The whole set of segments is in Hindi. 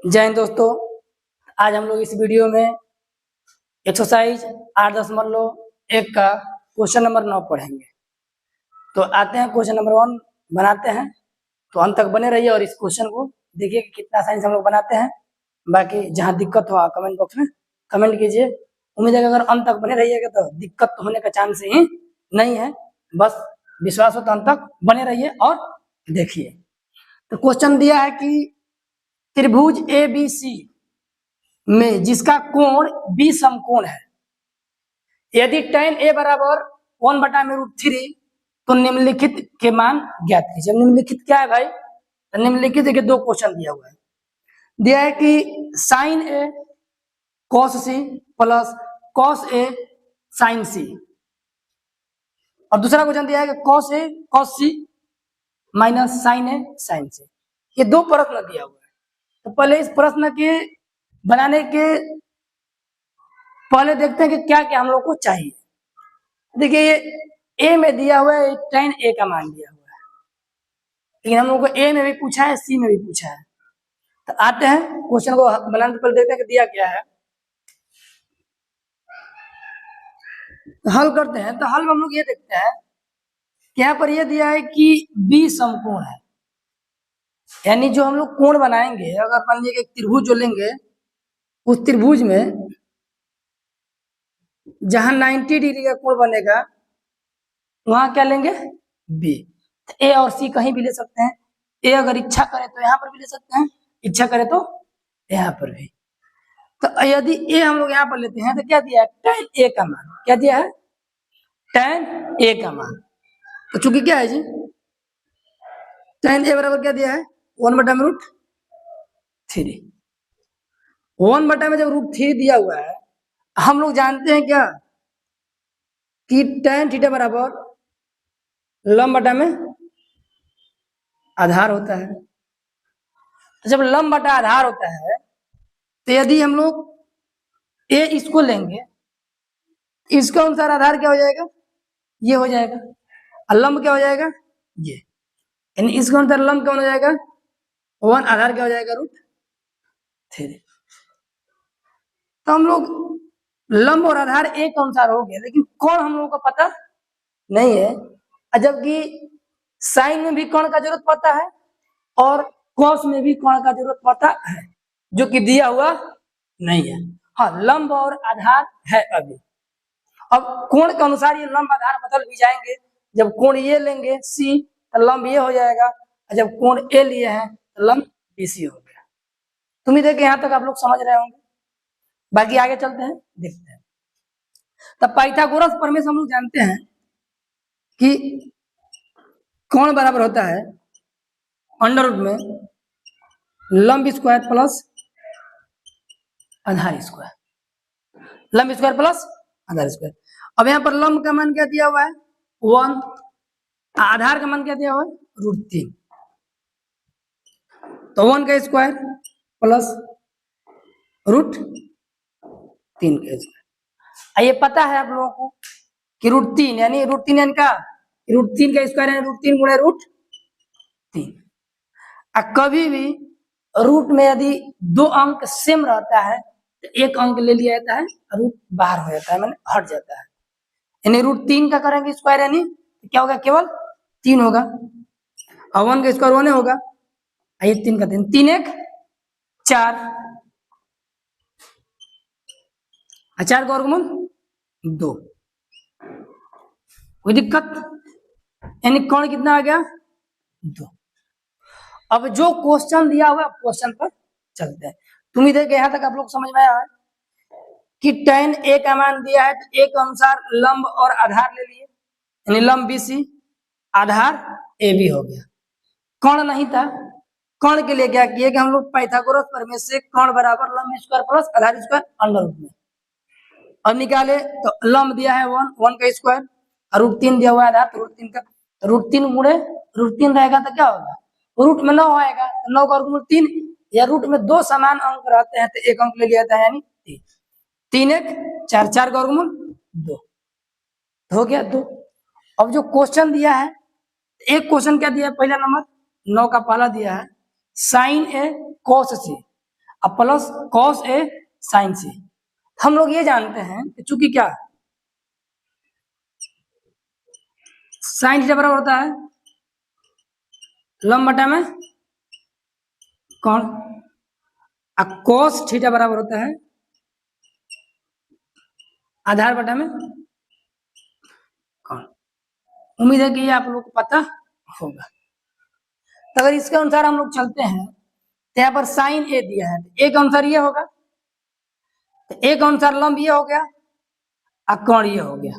जय हिंद दोस्तों। आज हम लोग इस वीडियो में एक्सरसाइज 8.1 का क्वेश्चन नंबर 9 पढ़ेंगे। तो आते हैं क्वेश्चन नंबर 1 बनाते हैं। तो अंत तक बने रहिए और इस क्वेश्चन को देखिए कि कितना आसानी से हम लोग बनाते हैं। बाकी जहाँ दिक्कत हो कमेंट बॉक्स में कमेंट कीजिए। उम्मीद है कि अगर अंत तक बने रहिएगा तो दिक्कत तो होने का चांस ही नहीं है। बस विश्वास हो तो अंत तक बने रहिए और देखिए। तो क्वेश्चन दिया है कि त्रिभुज ABC में जिसका कोण B समकोण है, यदि tan A बराबर 1/√3 तो निम्नलिखित के मान ज्ञात कीजिए। निम्नलिखित क्या है भाई? तो निम्नलिखित के दो क्वेश्चन दिया हुआ है। दिया है कि sin A cos C plus cos A sin C, और दूसरा क्वेश्चन दिया है कि cos A cos C minus sin A sin C। ये दो प्रश्न दिया हुआ है। तो पहले इस प्रश्न के बनाने के पहले देखते हैं कि क्या क्या हम लोग को चाहिए। देखिए ये ए में दिया हुआ है, tan A का मान दिया हुआ है, लेकिन हम लोग को ए में भी पूछा है, सी में भी पूछा है। तो आते हैं क्वेश्चन को बनाने से पहले देखते हैं कि दिया क्या है। हल करते हैं। तो हल में हम लोग ये देखते हैं कि यहाँ पर ये दिया है कि बी समकोण है, यानी जो हम लोग कोण बनाएंगे, अगर मान लीजिए एक त्रिभुज जो लेंगे, उस त्रिभुज में जहां 90 डिग्री का कोण बनेगा वहां क्या लेंगे? बी। ए और सी कहीं भी ले सकते हैं। ए अगर इच्छा करे तो यहाँ पर भी ले सकते हैं, इच्छा करे तो यहाँ पर भी। तो यदि ए हम लोग यहाँ पर लेते हैं तो क्या दिया है? tan A का मान क्या दिया है? tan A का मान। तो चूंकि क्या है जी, tan A बराबर क्या दिया है? 1/√3। 1 में जब √3 दिया हुआ है, हम लोग जानते हैं क्या कि tan थीटा बराबर लंब बटा में आधार होता है। तो जब लंब बटा आधार होता है तो यदि हम लोग ए इसको लेंगे, इसके अनुसार आधार क्या हो जाएगा? ये हो जाएगा। और लंब क्या हो जाएगा? ये। यानी इसके अनुसार लंब क्या हो जाएगा? 1, आधार क्या हो जाएगा? √3। तो हम लोग लंब और आधार एक अनुसार हो गया, लेकिन कोण हम लोगों को पता नहीं है। जबकि साइन में भी कोण का जरूरत पड़ता है और कॉस में भी कोण का जरूरत पड़ता है, जो कि दिया हुआ नहीं है। हाँ, लंब और आधार है अभी। अब कोण के अनुसार ये लंब आधार बदल भी जाएंगे। जब कोण ये लेंगे सी तो लंब ये हो जाएगा, और जब कोण ए लिए हैं तो लंब बीसी हो गया। उम्मीद है कि यहाँ तक आप लोग समझ रहे होंगे। बाकी आगे चलते हैं, देखते हैं। तब पाइथागोरस प्रमेय से हम लोग जानते हैं कि कोण बराबर होता है अंडर रूट में लंब स्क्वायर प्लस आधार स्क्वायर। लंब स्क्वायर प्लस आधार स्क्वायर। अब यहाँ पर लंब का मान क्या दिया हुआ है? 1। आधार का मान क्या दिया हुआ है? √3। तो 1 का स्क्वायर प्लस √3 का स्क्वायर। ये पता है आप लोगों को कि √3 यानी √3 का स्क्वायर यानी √3 गुणे √3। कभी भी रूट में यदि दो अंक सेम रहता है तो एक अंक ले लिया जाता है, रूट बाहर हो जाता है, मैंने हट जाता है। यानी √3 का करेंगे स्क्वायर, यानी क्या होगा? केवल 3 होगा। और 1 का स्क्वायर 1 होगा। ये 3 का 3, 3 1 4, 4 का वर्गमूल 2। कोई दिक्कत? यानी कोण कितना आ गया? 2। अब जो क्वेश्चन दिया हुआ क्वेश्चन पर चलते हैं। उम्मीद है कि यहाँ तक आप लोग समझ में आया है कि tan A का मान दिया है तो एक अनुसार लंब और आधार ले लिए, यानी लंब BC, आधार AB हो गया। कोण नहीं था, कोण के लिए क्या किए कि हम लोग पाइथागोरस प्रमेय से कोण बराबर लंब स्क्वायर प्लस आधार स्क्वायर अंडर रूट में अब निकाले। तो लंब दिया है 1 का स्क्वायर और √3 दिया हुआ है आधार, तो √3 का √3 गुणे √3 रहेगा तो क्या होगा? रूट में 9 आएगा, तो 9 का वर्गमूल 3, या रूट में दो समान अंक रहते हैं तो एक अंक ले लिया जाता है, यानी 3 1 4, 4 का वर्गमूल 2 हो गया 2। अब जो क्वेश्चन दिया है, एक क्वेश्चन क्या दिया है? पहला नंबर 9 का पहला दिया है sin A cos C। अब प्लस कॉस ए साइन सी। हम लोग ये जानते हैं कि चूंकि क्या साइन थीटा बराबर होता है लंब बटा में कौन, अब कॉस थीटा बराबर होता है आधार बटा में कौन। उम्मीद है कि ये आप लोग को पता होगा। तो अगर इसके अनुसार हम लोग चलते हैं तो यहाँ पर साइन ए दिया है, तो ए के अनुसार ये होगा, तो ए के अनुसार लंब ये हो गया और कोण ये हो गया।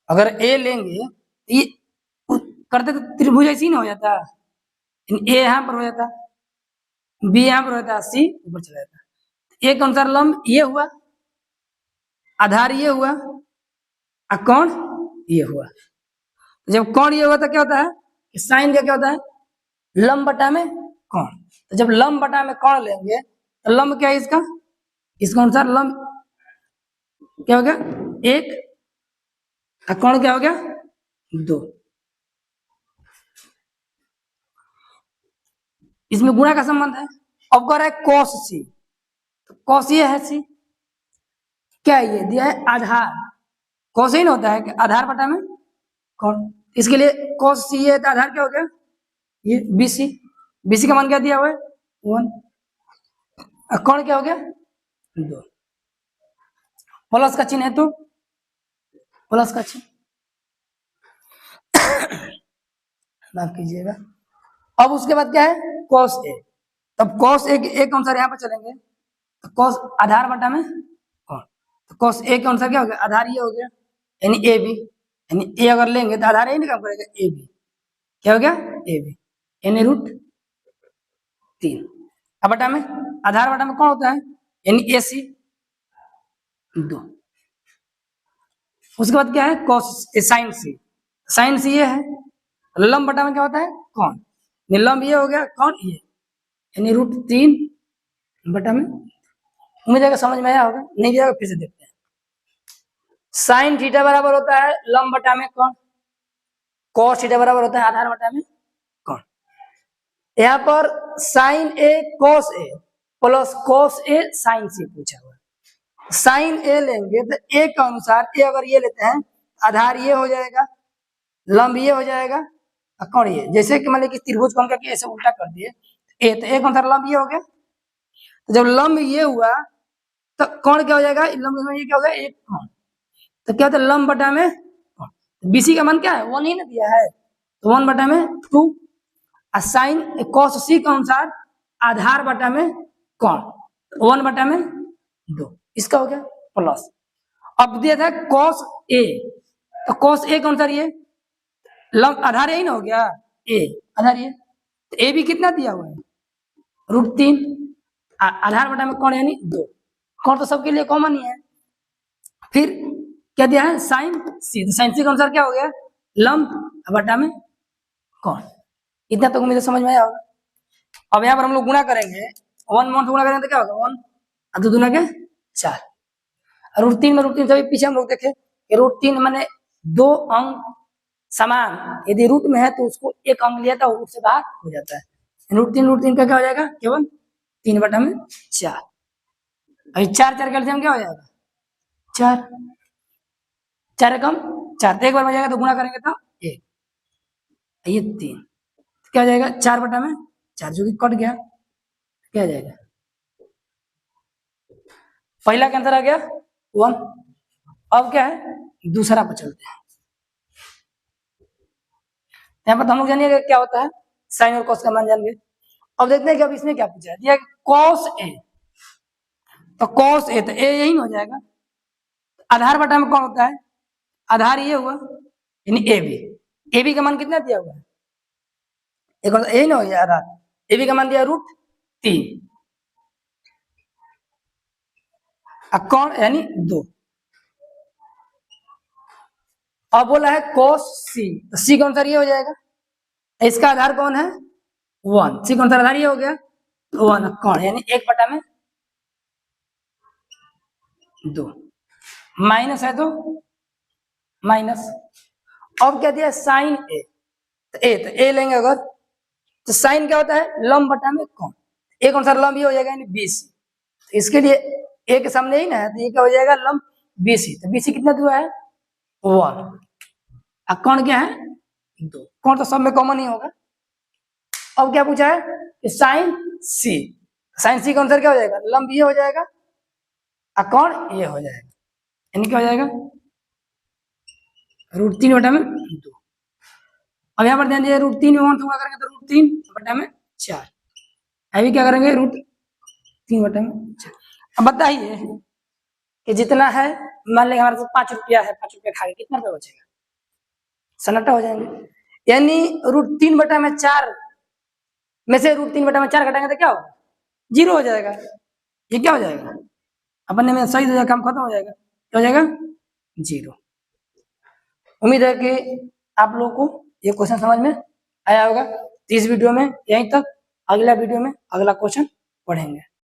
अगर ए लेंगे तो ये करते तो त्रिभुज ऐसे ही ना हो जाता, ए यहाँ पर हो जाता, बी यहाँ पर होता, सी ऊपर चला जाता। ए के अनुसार लंब ये हुआ, आधार ये हुआ और कोण ये हुआ। जब कोण ये हुआ तो क्या होता है, साइन का क्या होता है लंब बटा में कोण। तो जब लंब बटा में कोण लेंगे तो लंब क्या है इसका, इसका अनुसार लंब क्या हो गया एक और कोण क्या हो गया दो। इसमें गुणा का संबंध है। अब कह रहा है कॉस सी, तो कॉस ये है सी, क्या ये दिया है आधार, कोसाइन होता है कि आधार बटा में कोण। इसके लिए कॉस सी है तो आधार क्या हो गया ये बीसी, बीसी का मान क्या दिया हुआ है 1, कोण क्या हो गया 2, प्लस का चिन्ह है तो प्लस का चिन्ह माफ कीजिएगा। अब उसके बाद क्या है कॉस ए, तब कॉस ए के अनुसार यहाँ पर चलेंगे तो कॉस आधार बटा में कोण, तो कॉस ए के अनुसार क्या हो गया आधार ये हो गया यानी ए बी, यानी ए अगर लेंगे तो आधार ए नहीं काम करेगा ए बी, क्या हो गया ए बी यानी √3। अब बटा में आधार बटा में कौन होता है यानी ए सी 2। उसके बाद क्या है कॉस साइन सी, साइन सी ये है, लंब बटा में क्या होता है कौन, लंब ये हो गया कौन ये यानी √3 बटा में। उम्मीद है कि समझ में आया होगा, नहीं आएगा फिर से देखते हैं। साइन थीटा बराबर होता है लंब बटा में कौन, कॉस थीटा बराबर होता है आधार बटा में कौन। यहाँ पर sign A cos A plus cos A sign सी पूछा हुआ है। साइन ए लेंगे तो ए के अनुसार ए अगर ये लेते हैं आधार ये हो जाएगा, लंब ये हो जाएगा और कोण ये, जैसे कि मान लीजिए त्रिभुज कोण का ऐसे उल्टा कर दिए ए, तो ए के अनुसार लंब ये हो गया, तो जब लंब ये हुआ तो कोण क्या हो जाएगा लंब में ये क्या हो गया एक कोण, तो क्या होता है लंब बटा में बीसी का मान क्या है 1 ही ना दिया है, तो 1 बटा में 2 साइन कॉस सी के अनुसार आधार बटा में कोण 1 बटा में 2, इसका हो गया प्लस। अब दिया था कॉस ए, तो कॉस ए के अनुसार ये लंब आधार यही ना हो गया ए आधार ये, तो ए भी कितना दिया हुआ है √3 आधार बटा में कोण यानी 2, कोण तो सबके लिए कॉमन ही है। फिर क्या दिया है साइन सी, तो साइन सी के अनुसार क्या हो गया लंब बटा में कोण। इतना तो मुझे समझ में आया होगा। अब यहाँ पर हम लोग गुणा करेंगे 1 1 गुणा करेंगे तो क्या होगा 1 और 2 दूना के 4, √3 में √3 सभी पीछे हम लोग देखे √3 माने 2 अंक समान, यदि रूट में है तो उसको एक अंक लिया था रूट से बाहर हो जाता है, √3 का क्या हो जाएगा केवल 3 बटा में 4, अभी 4 4 कैल्सियम क्या हो जाएगा 4, 4 कम 4, तो एक बार में जाएगा तो गुणा करेंगे तो 1, ये 3, तो क्या हो जाएगा 4 बटा में 4 जो कि कट गया, क्या आ जाएगा पहला के आंसर आ गया 1। अब क्या है दूसरा पर चलते हैं। यहाँ पर हम लोग जानिए क्या होता है साइन और कॉस का मान जान गए। अब देखते हैं कि अब इसने क्या पूछा दिया कॉस ए, तो कॉस ए तो ए यही हो जाएगा, आधार बटा में कौन होता है आधार ये हुआ यानी ए बी, ए बी का मान कितना दिया हुआ है एक और यही ना हो गया आधार, ए बी का मान दिया √3 कौन यानी 2। अब बोला है कॉस सी, तो सी का अनुसार ये हो जाएगा, इसका आधार कौन है 1, सी का अनुसार आधार ये हो गया 1 कौन यानी 1 बटा में 2, माइनस है तो माइनस। अब क्या दिया साइन ए, तो ए लेंगे अगर तो साइन क्या होता है लंब बटा में कोण, एक अनुसार लंब ये हो जाएगा यानी BC। तो इसके लिए ए के सामने ही ना है, तो ये क्या हो जाएगा लंब BC। तो BC कितना दूर है 1। अब कौन क्या है 2, कौन तो सब में कॉमन ही होगा। अब क्या पूछा है साइन C, साइन C का आंसर क्या हो जाएगा लंब ये हो जाएगा और कौन ये हो जाएगा, यानी क्या हो जाएगा √3/2। अब यहाँ पर ध्यान दीजिए √3 में 1 क्या करेंगे तो √3/4। अभी क्या करेंगे √3/4। अब बताइए कि जितना है, मान लेंगे हमारे पास 5 रुपया है, 5 रुपया खा के कितना रुपया बचेगा, सन्नाटा हो जाएंगे। यानी √3/4 में से √3/4 घटाएंगे तो क्या होगा 0 हो जाएगा। ये क्या हो जाएगा अपने में सही हो जाएगा, काम खत्म हो जाएगा, क्या हो जाएगा 0। उम्मीद है कि आप लोगों को ये क्वेश्चन समझ में आया होगा। तो इस वीडियो में यहीं तक, अगला वीडियो में अगला क्वेश्चन पढ़ेंगे।